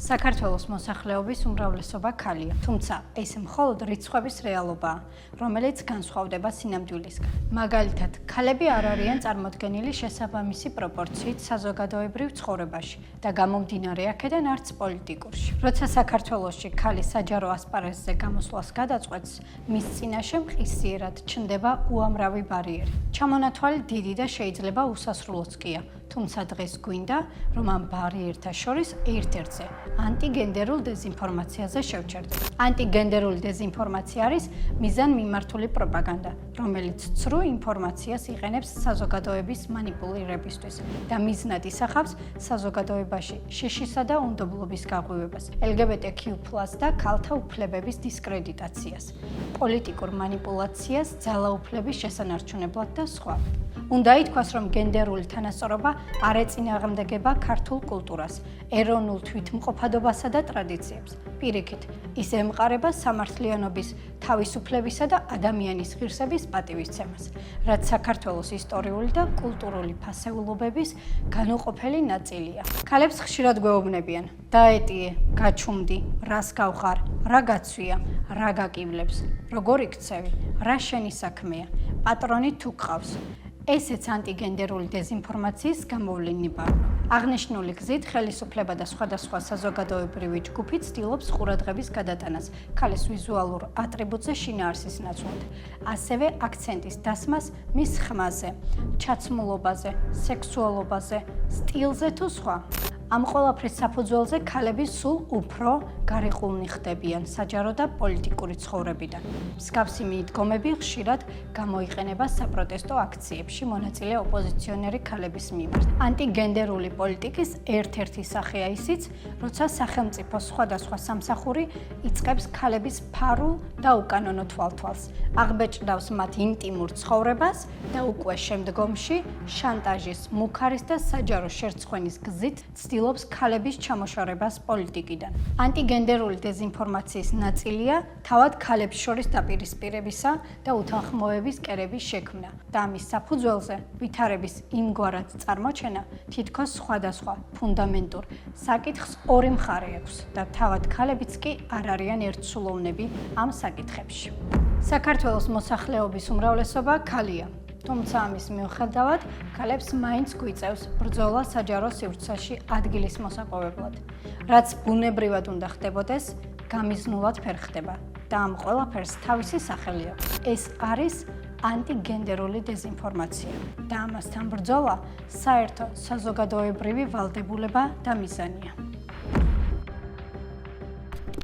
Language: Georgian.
საქართველოს მოსახლეობის უმრავლესობა ქალია, თუმცა ეს მხოლოდ რიცხვების რეალობაა, რომელიც განსხვავდება სინამდვილისგან. მაგალითად, ქალები არ არიან წარმოდგენილი შესაბამისი პროპორციით საზოგადოებრივ ცხოვრებაში და გამომდინარე აქედან არც პოლიტიკურში. როცა საქართველოში ქალი საჯარო ასპარეზზე გამოსვლას გადაწყვეტს, მის წინაშე მყისიერად ჩნდება უამრავი ბარიერი. ჩამონათვალი დიდი და შეიძლება უსასრულოც კია, თუმცა დღეს გვინდა, რომ ამ ბარიერთა შორის ერთ-ერთზე ანტიგენდერულ დეზინფორმაციაზე შევჩერდეთ. ანტიგენდერული დეზინფორმაცია არის მიზანმიმართული პროპაგანდა, რომელიც ცრუ ინფორმაციას იყენებს საზოგადოების მანიპულირებისთვის და მიზნად ისახავს საზოგადოებაში შიშისა და უნდობლობის გაღვივებას, LGBTQ+ და ქალთა უფლებების დისკრედიტაციას, პოლიტიკურ მანიპულაციას, ძალაუფლების შესანარჩუნებლად და სხვა. უნდა ითქვას, რომ გენდერული თანასწორობა არ ეწინააღმდეგება ქართულ კულტურას, ეროვნულ თვითმყოფადობასა და ტრადიციებს. პირიქით, ის ემყარება სამართლიანობის, თავისუფლებისა და ადამიანის ღირსების პატივისცემას, რაც საქართველოს ისტორიული და კულტურული ფასეულობების განუყოფელი ნაწილია. ქალებს ხშირად გვეუბნებიან: დაეტიე, გაჩუმდი, რას გავხარ, რა გაცვია, რა გაკივლებს, როგორ იქცევი, რა შენი საქმეა, პატრონი თუ გყავს. ესეც ანტიგენდერული დეზინფორმაციის გამოვლენებაა. აღნიშნული გზით ხელისუფლება და სხვადასხვა საზოგადოებრივი ჯგუფი ცდილობს ყურადღების გადატანას ქალის ვიზუალურ ატრიბუტზე შინაარსის ნაცვლად, ასევე აქცენტის დასმას მის ხმაზე, ჩაცმულობაზე, სექსუალობაზე, სტილზე თუ სხვა. ამ ყველაფრის საფუძველზე ქალები სულ უფრო გარიყულნი ხდებიან საჯარო და პოლიტიკური ცხოვრებიდან. მსგავსი მიდგომები ხშირად გამოიყენება საპროტესტო აქციებში მონაწილე ოპოზიციონერი ქალების მიმართ. ანტიგენდერული პოლიტიკის ერთ-ერთი სახეა ისიც, როცა სახელმწიფო სხვადასხვა სამსახური იწყებს ქალების ფარულ და უკანონო თვალთვალს, აღბეჭდავს მათ ინტიმურ ცხოვრებას და უკვე შემდგომში შანტაჟის, მუქარის და საჯარო შერცხვენის გზით ცდილობს ქალების ჩამოშორებას პოლიტიკიდან. ანტიგენდერული დეზინფორმაციის ნაწილია თავად ქალებს შორის დაპირისპირებისა და უთანხმოების კერების შექმნა და ამის საფუძველზე ვითარების იმგვარად წარმოჩენა თითქოს სხვადასხვა ფუნდამენტურ საკითხს ორი მხარე აქვს და თავად ქალებიც კი არ არიან ერთსულოვნები ამ საკითხებში. საქართველოს მოსახლეობის უმრავლესობა ქალია. თუმცა ამის მიუხედავად, ქალებს მაინც გვიწევს ბრძოლა საჯარო სივრცეში ადგილის მოსაპოვებლად. რაც ბუნებრივად უნდა ხდებოდეს, გამიზნულად ვერ ხდება და ამ ყველაფერს თავისი სახელი აქვს. ეს არის ანტიგენდერული დეზინფორმაცია და ამასთან ბრძოლა საერთო საზოგადოებრივი ვალდებულება და მიზანია.